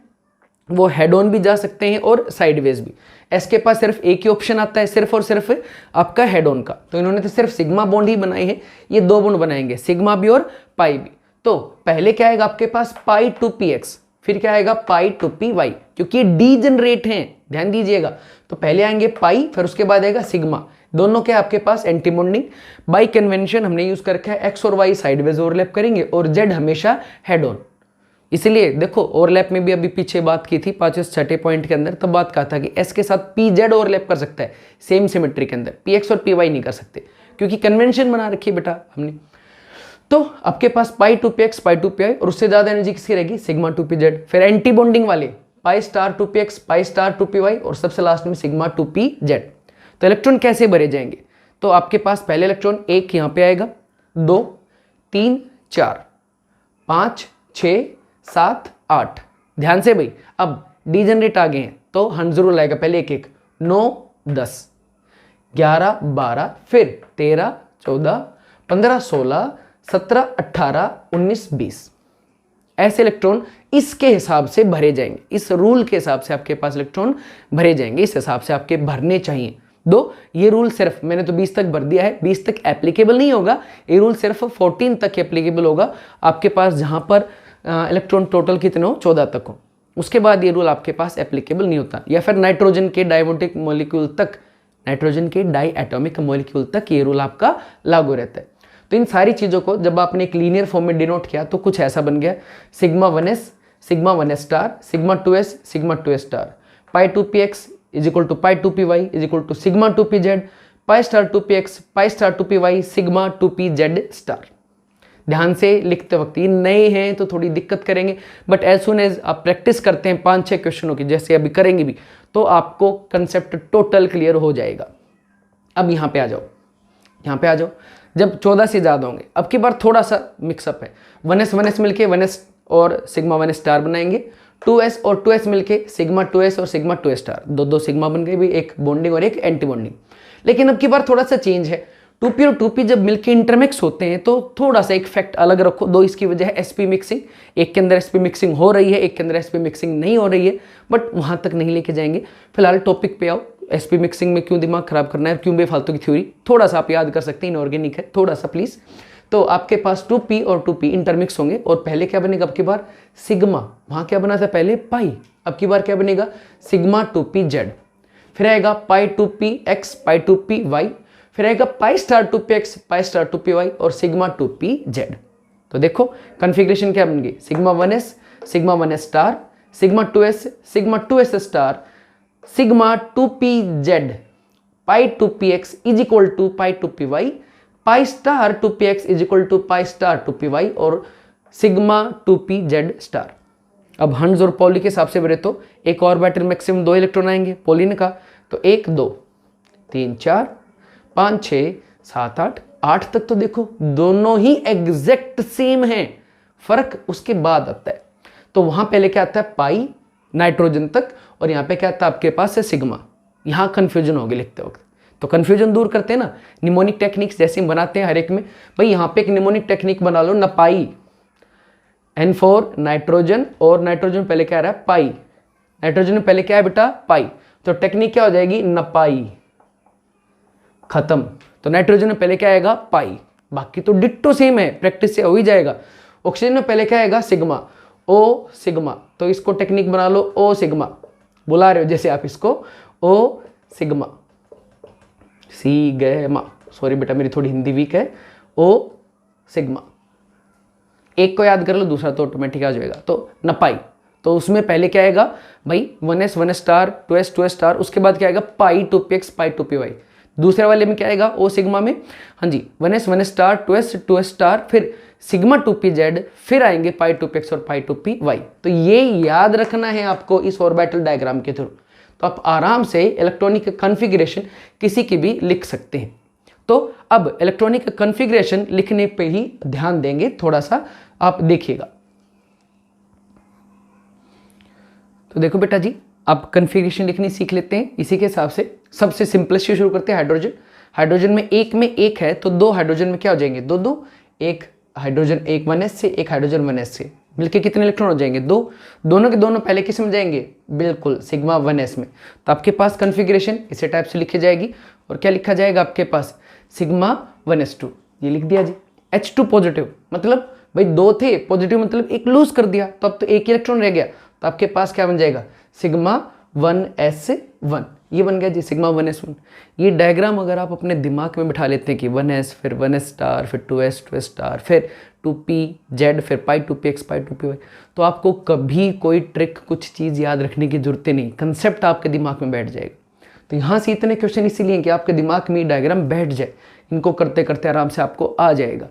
वो हेड ऑन भी जा सकते हैं और साइडवेज भी। एस के पास सिर्फ एक ही ऑप्शन आता है, सिर्फ और सिर्फ आपका हेड ऑन का। तो इन्होंने तो सिर्फ सिग्मा बॉन्ड ही बनाए हैं, ये दो बॉन्ड बनाएंगे, सिग्मा भी और पाई भी। तो पहले क्या आएगा आपके पास पाई टू पी एक्स, फिर क्या आएगा पाई टू पी वाई, क्योंकि ये डीजनरेट हैं, ध्यान दीजिएगा। तो पहले आएंगे पाई, फिर उसके बाद आएगा सिग्मा। दोनों क्या आपके पास एंटी बॉन्डिंग। बाई कन्वेंशन हमने यूज कर रखा है, एक्स और वाई साइडवेज ओवरलैप करेंगे और जेड हमेशा हेड ऑन। इसलिए देखो ओवरलैप में भी अभी पीछे बात की थी 5-6 पॉइंट के अंदर, तब बात कहा था कि एस के साथ पी जेड ओवरलैप कर सकता है सेम सिमेट्री के अंदर, पी एक्स और पी वाई नहीं कर सकते, क्योंकि कन्वेंशन बना रखी है बेटा हमने। तो आपके पास pi two p x pi two p y, और उससे ज्यादा एनर्जी किसकी रहेगी, सिग्मा टू पी जेड। फिर एंटी बॉन्डिंग वाले pi star two p x pi star two p y, और सबसे लास्ट में सिग्मा टू पी जेड। तो इलेक्ट्रॉन कैसे भरे जाएंगे, तो आपके पास पहले इलेक्ट्रॉन एक यहाँ पे आएगा, 2 3 4 5 6 7 8। ध्यान से भाई, अब डीजनरेट आ गए हैं तो 100 जरूर आएगा, पहले एक एक 9 10 11 12, फिर 13 14 15 16 17 18 19 20। ऐसे इलेक्ट्रॉन इसके हिसाब से भरे जाएंगे, इस रूल के हिसाब से आपके पास इलेक्ट्रॉन भरे जाएंगे, इस हिसाब से आपके भरने चाहिए। दो ये रूल सिर्फ मैंने तो 20 तक भर दिया है, 20 तक एप्लीकेबल नहीं होगा, ये रूल सिर्फ 14 तक एप्लीकेबल होगा आपके पास, जहां पर इलेक्ट्रॉन टोटल कितने हो 14 तक हो। उसके बाद ये रूल आपके पास एप्लीकेबल नहीं होता। या फिर नाइट्रोजन के डायमोटिक मॉलिक्यूल तक, नाइट्रोजन के डाई एटॉमिक मॉलिक्यूल तक ये रूल आपका लागू रहता है। तो इन सारी चीज़ों को जब आपने एक लीनियर फॉर्म में डिनोट किया तो कुछ ऐसा बन गया, sigma 1s sigma 1s star, sigma 2s sigma 2s star, pi two p x is equal to pi two p y is equal to sigma two p z, pi star two p x pi star two p y sigma two p z star. ध्यान से लिखते वक्त, ये नए हैं तो थोड़ी दिक्कत करेंगे, बट एज सुन एज आप प्रैक्टिस करते हैं 5-6 क्वेश्चनों की, जैसे अभी करेंगे भी, तो आपको कंसेप्ट टोटल क्लियर हो जाएगा। अब यहाँ पे आ जाओ, यहाँ पे आ जाओ। जब 14 से ज़्यादा होंगे, अब की बार थोड़ा सा मिक्सअप है, 1s मिलके 1s और सिग्मा 1s स्टार बनाएंगे, 2s और 2s मिलके सिग्मा 2s और सिग्मा 2s स्टार, दो सिग्मा बन गए भी, एक बॉन्डिंग और एक एंटी बॉन्डिंग। लेकिन अब की बार थोड़ा सा चेंज है, 2p और 2p जब मिलके इंटरमिक्स होते हैं तो थोड़ा सा एक फैक्ट अलग रखो। दो इसकी वजह है sp मिक्सिंग, एक के अंदर sp मिक्सिंग हो रही है, एक के अंदर sp मिक्सिंग नहीं हो रही है, बट वहां तक नहीं लेके जाएंगे। फिलहाल टॉपिक पे आओ, sp मिक्सिंग में क्यों दिमाग खराब करना है, क्यों बेफालतू की थ्योरी, थोड़ा सा आप याद कर सकते हैं, इनऑर्गेनिक है थोड़ा सा प्लीज। तो आपके पास 2p और 2p इंटरमिक्स होंगे, और पहले क्या बनेगा अब की बार सिग्मा, वहां क्या बना था पहले पाई, अब की बार क्या बनेगा सिग्मा 2p जेड, फिर आएगा पाई 2p एक्स पाई 2p वाई, फिर आएगा pi star 2p x pi star 2p y और सिग्मा 2p जेड। तो देखो कॉन्फ़िगरेशन क्या बन गई, sigma 1s sigma 1s star, sigma 2s sigma 2s star, sigma 2p z, pi 2p x is equal to pi 2p y, pi star 2p x is equal to pi star 2p y और sigma 2p z star. अब Hund's और Pauli के हिसाब से बने तो एक orbital maximum 2 electron आएंगे पॉलिन का, तो 1 2 3 4 5 6 7 8 8 तक तो देखो दोनों ही एग्जैक्ट सेम हैं, फर्क उसके बाद आता है। तो वहां पहले क्या आता है पाई नाइट्रोजन तक, और यहाँ पे क्या आता है आपके पास है सिग्मा। यहाँ कंफ्यूजन होगी लिखते वक्त, तो कंफ्यूजन दूर करते हैं ना निमोनिक टेक्निक्स जैसे हम बनाते हैं हर एक में। भाई यहाँ पे एक निमोनिक टेक्निक बना लो, न पाई N4 नाइट्रोजन, और नाइट्रोजन पहले क्या आ रहा है पाई, नाइट्रोजन में पहले क्या है बेटा पाई, तो टेक्निक क्या हो जाएगी न पाई, खत्म। तो नाइट्रोजन में पहले क्या आएगा पाई, बाकी तो डिट्टो सेम है, प्रैक्टिस से हो ही जाएगा। ऑक्सीजन में पहले क्या आएगा सिग्मा, ओ सिग्मा, तो इसको टेक्निक बना लो ओ सिग्मा, बुला रहे हो जैसे आप इसको ओ सिग्मा, सी गमा, सॉरी बेटा मेरी थोड़ी हिंदी वीक है, ओ सिग्मा, एक को याद कर लो, दूसरा तो ऑटोमेटिक आ जाएगा। तो न पाई, तो उसमें पहले क्या आएगा भाई 1s 1s star 2s 2s star, उसके बाद क्या आएगा पाई 2px पाई 2py। दूसरे वाले में क्या आएगा ओ सिग्मा में, हाँ जी 1s 1s star 2s 2s star, फिर सिग्मा 2pz, फिर आएंगे पाई 2px और पाई 2py। तो ये याद रखना है आपको इस ऑर्बिटल डायग्राम के थ्रू। तो आप आराम से इलेक्ट्रॉनिक कॉन्फ़िगरेशन किसी की भी लिख सकते हैं। तो अब इलेक्ट्रॉनिक कॉन्फ़िगरेशन लिखने पे ही ध्यान देंगे, थोड़ा सा आप देखिएगा। तो देखो बेटा जी, आप कॉन्फ़िगरेशन लिखनी सीख लेते हैं। इसी के हिसाब से सबसे सिंपलेस्ट से शुरू करते हैं हाइड्रोजन। हाइड्रोजन में एक है तो दो हाइड्रोजन में क्या हो जाएंगे, दो दो, एक हाइड्रोजन एक 1s से, एक हाइड्रोजन 1s से, मिलके कितने इलेक्ट्रॉन हो जाएंगे, दो। दोनों के दोनों पहले किस में जाएंगे, बिल्कुल सिग्मा 1s में। तो आपके पास कॉन्फ़िगरेशन इसी टाइप से लिखी जाएगी। और क्या लिखा जाएगा आपके पास, सिग्मा 1s2, ये लिख दिया जी। H2 पॉजिटिव, मतलब भाई दो थे पॉजिटिव, मतलब एक लूज कर दिया, तो अब तो एक इलेक्ट्रॉन रह गया। तो आपके पास क्या बन जाएगा, सिग्मा 1s1, ये बन गया जी सिग्मा 1s1। ये डायग्राम अगर आप अपने दिमाग में बिठा लेते हैं कि 1s, फिर 1s स्टार, फिर 2s 2s स्टार, फिर 2pz, फिर पाई 2px पाई 2py, तो आपको कभी कोई ट्रिक कुछ चीज़ याद रखने की जरूरत नहीं, कंसेप्ट आपके दिमाग में बैठ जाएगा। तो यहाँ से इतने क्वेश्चन इसीलिए कि आपके दिमाग में डायग्राम बैठ जाए, इनको करते करते आराम से आपको आ जाएगा।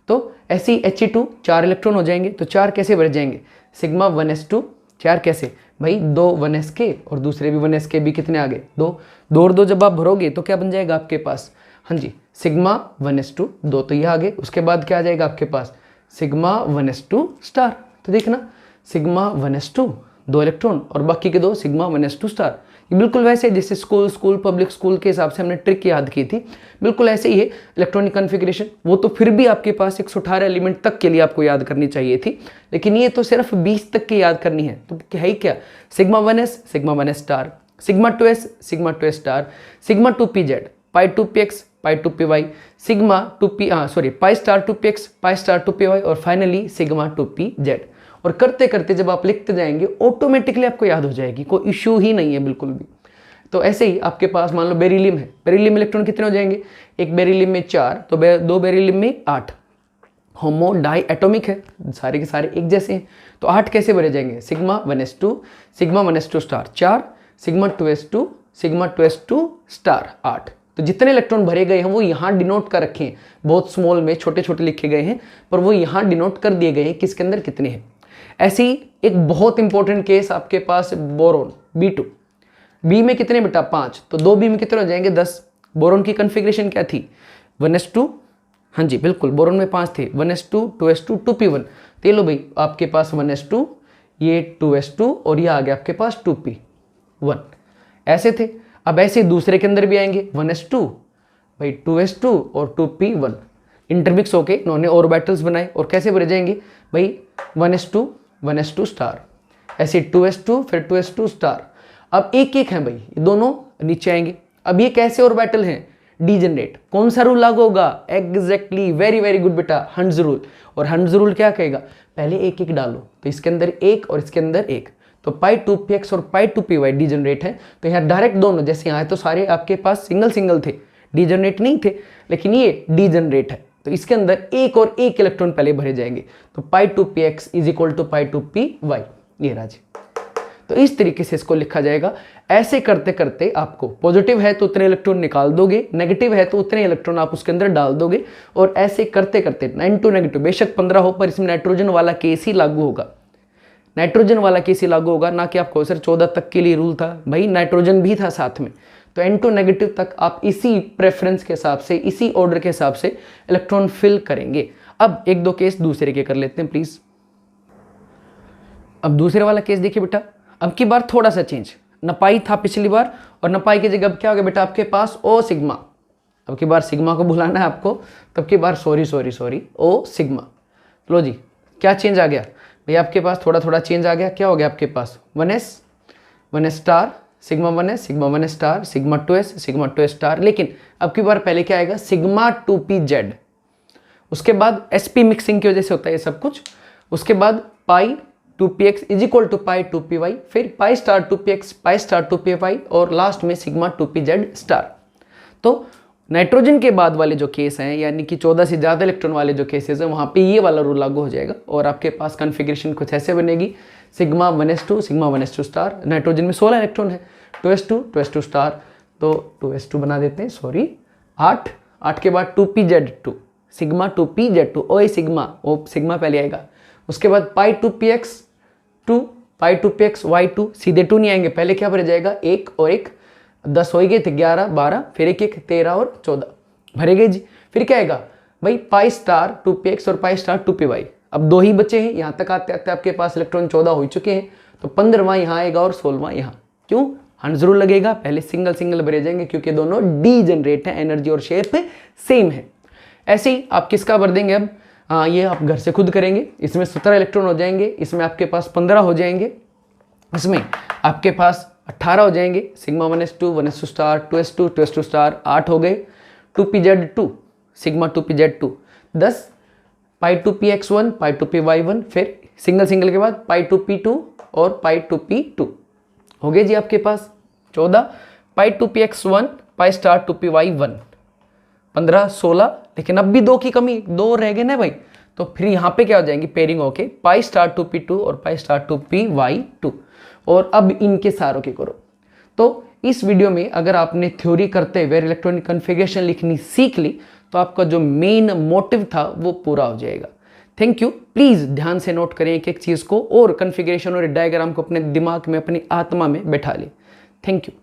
तो ऐसे ही He2 4 इलेक्ट्रॉन हो जाएंगे। तो 4 कैसे भर जाएंगे, सिग्मा 1s2 4 कैसे भाई, दो 1s के और दूसरे भी 1s के भी कितने आ गए, दो। दो और दो जब आप भरोगे तो क्या बन जाएगा आपके पास, हाँ जी सिग्मा 1s2 2, तो ये आ गए। उसके बाद क्या आ जाएगा आपके पास, सिग्मा 1s2 स्टार। तो देखना सिग्मा 1s2 2 इलेक्ट्रॉन और बाकी के दो सिग्मा 1s2 स्टार। ये बिल्कुल वैसे जैसे स्कूल पब्लिक स्कूल के हिसाब से हमने ट्रिक याद की थी, बिल्कुल ऐसे ही है इलेक्ट्रॉनिक कॉन्फ़िगरेशन। वो तो फिर भी आपके पास 118 एलिमेंट तक के लिए आपको याद करनी चाहिए थी, लेकिन ये तो सिर्फ 20 तक की याद करनी है। तो क्या है, क्या sigma 1s sigma 1s star, sigma 2s sigma 2s star, sigma 2pz पाई 2px पाई 2py, sigma 2p pi star 2px pi star 2py, और फाइनली सिग्मा 2pz। और करते करते जब आप लिखते जाएंगे ऑटोमेटिकली आपको याद हो जाएगी, कोई इश्यू ही नहीं है बिल्कुल भी। तो ऐसे ही आपके पास मान लो बेरिलियम है, बेरिलियम इलेक्ट्रॉन कितने हो जाएंगे, एक बेरिलियम में 4, तो दो बेरिलियम में 8। होमो डाई एटॉमिक है, सारे के सारे एक जैसे हैं, तो 8 कैसे भरे जाएंगे, sigma 1s2 sigma 1s2 star 4, sigma 2s2 sigma 2s2 star 8। तो जितने इलेक्ट्रॉन भरे गए हैं वो यहाँ डिनोट कर रखे हैं, बहुत स्मॉल में छोटे छोटे लिखे गए हैं, पर वो यहाँ डिनोट कर दिए गए हैं किसके अंदर कितने हैं। ऐसी एक बहुत इंपॉर्टेंट केस आपके पास बोरोन B2, बी में कितने बेटा 5, तो 2b में कितने हो जाएंगे 10। बोरोन की कॉन्फ़िगरेशन क्या थी 1s2, हाँ जी बिल्कुल बोरोन में 5 थे, 1s2 2s2 2p1। तो ये लो भाई आपके पास 1s2, ये 2s2 और ये आ गया आपके पास 2p1, ऐसे थे। अब ऐसे दूसरे के अंदर भी आएंगे 1s2 भाई 2s2 और 2p1, इंटरमिक्स होके इन्होंने ऑर्बिटल्स बनाए, और कैसे भरे जाएंगे भाई 1s2 स्टार, ऐसे 2s2 फिर 2s2 स्टार। अब एक एक हैं भाई, ये दोनों नीचे आएंगे। अब ये कैसे ऑर्बिटल हैं, डीजनरेट। कौन सा रूल लागू होगा, एग्जैक्टली वेरी वेरी गुड बेटा, हंट्स रूल। और हंट्स रूल क्या कहेगा, पहले एक एक डालो, तो इसके अंदर एक और इसके अंदर एक, तो पाई 2px और पाई 2py डीजनरेट है। तो यहाँ डायरेक्ट दोनों, जैसे यहाँ तो सारे आपके पास सिंगल सिंगल थे, डीजनरेट नहीं थे, लेकिन ये डीजनरेट है, तो इसके अंदर एक और एक इलेक्ट्रॉन पहले भरे जाएंगे। तो pi 2px is equal to pi 2py, ये राजी। तो इस तरीके से इसको लिखा जाएगा। ऐसे करते करते आपको पॉजिटिव है तो उतने इलेक्ट्रॉन निकाल दोगे, नेगेटिव है तो उतने इलेक्ट्रॉन आप उसके अंदर डाल दोगे, और ऐसे करते करते 9 नेगेटिव, बेशक 15 हो, पर इसमें नाइट्रोजन वाला केस ही लागू होगा, नाइट्रोजन वाला केस ही लागू होगा, ना कि आपको सर 14 तक के लिए रूल था भाई, नाइट्रोजन भी था साथ में। तो N2 नेगेटिव तक आप इसी प्रेफरेंस के हिसाब से, इसी ऑर्डर के हिसाब से इलेक्ट्रॉन फिल करेंगे। अब एक दो केस दूसरे के कर लेते हैं प्लीज। अब दूसरे वाला केस देखिए बेटा, अब की बार थोड़ा सा चेंज, नपाई था पिछली बार, और नपाई की जगह अब क्या हो गया बेटा आपके पास ओ सिग्मा। अब की बार सिग्मा को बुलाना है आपको, तब की बार सॉरी ओ सिग्मा। लो जी क्या चेंज आ गया भैया, आपके पास थोड़ा थोड़ा चेंज आ गया। क्या हो गया आपके पास 1s star sigma 1s sigma 1s star sigma 2s sigma 2s star. लेकिन अब की बार पहले क्या आएगा, सिग्मा 2pz, उसके बाद sp मिक्सिंग की वजह से होता है ये सब कुछ, उसके बाद pi 2px is equal to pi 2py, फिर pi star 2px pi star 2py, और लास्ट में सिग्मा 2pz स्टार। तो नाइट्रोजन के बाद वाले जो केस हैं, यानी कि 14 से ज़्यादा इलेक्ट्रॉन वाले जो केसेस हैं, वहाँ पे ये वाला रूल लागू हो जाएगा और आपके पास कॉन्फ़िगरेशन कुछ ऐसे बनेगी, sigma 1s2 sigma 1s2 star. Nitrogen में 16 इलेक्ट्रॉन है, 2s2 स्टार, तो 2s2 बना देते हैं, सॉरी 8 के बाद 2pz2 सिग्मा 2pz2 ओ सिग्मा, ओ सिग्मा पहले आएगा। उसके बाद पाई 2px2 पाई 2pxy2, सीधे 2 नहीं आएंगे, पहले क्या भरे जाएगा, 1 और 1 10 हो गए थे, 11 12, फिर 1 1 13 और 14 भरे गए जी। फिर क्या आएगा भाई, पाई स्टार 2px और पाई स्टार 2py। अब 2 ही बचे हैं, यहाँ तक आते आते आपके पास इलेक्ट्रॉन 14 हो चुके हैं, तो 15वां यहाँ आएगा और 16वां यहाँ। क्यों, 100 जरूर लगेगा, पहले सिंगल सिंगल भरे जाएंगे क्योंकि दोनों डीजनरेट है, एनर्जी और शेप सेम है। ऐसे ही आप किसका भर देंगे अब, ये आप घर से खुद करेंगे। इसमें 17 इलेक्ट्रॉन हो जाएंगे, इसमें आपके पास 15 हो जाएंगे, इसमें आपके पास 18 हो जाएंगे, sigma 1s2 star 2s2 star 8 हो गए, 2pz2 सिग्मा 2pz2 10, पाई 2px1 पाई 2py1, फिर सिंगल सिंगल के बाद पाई 2p2 और पाई 2p2 हो गए जी आपके पास 14, पाई 2px1 पाई स्टार 2py1 15 16, लेकिन अब भी 2 की कमी, 2 रह गए ना भाई, तो फिर यहाँ पे क्या हो जाएंगी पेयरिंग होके, पाई स्टार 2p2 और पाई स्टार 2py2, और अब इनके सारों के करो। तो इस वीडियो में अगर आपने थ्योरी करते हुए इलेक्ट्रॉनिक कॉन्फ़िगरेशन लिखनी सीख ली, तो आपका जो मेन मोटिव था वो पूरा हो जाएगा। Thank you. प्लीज़ ध्यान से नोट करें एक एक चीज़ को, और कॉन्फ़िगरेशन और डायग्राम को अपने दिमाग में, अपनी आत्मा में बैठा लें। Thank you.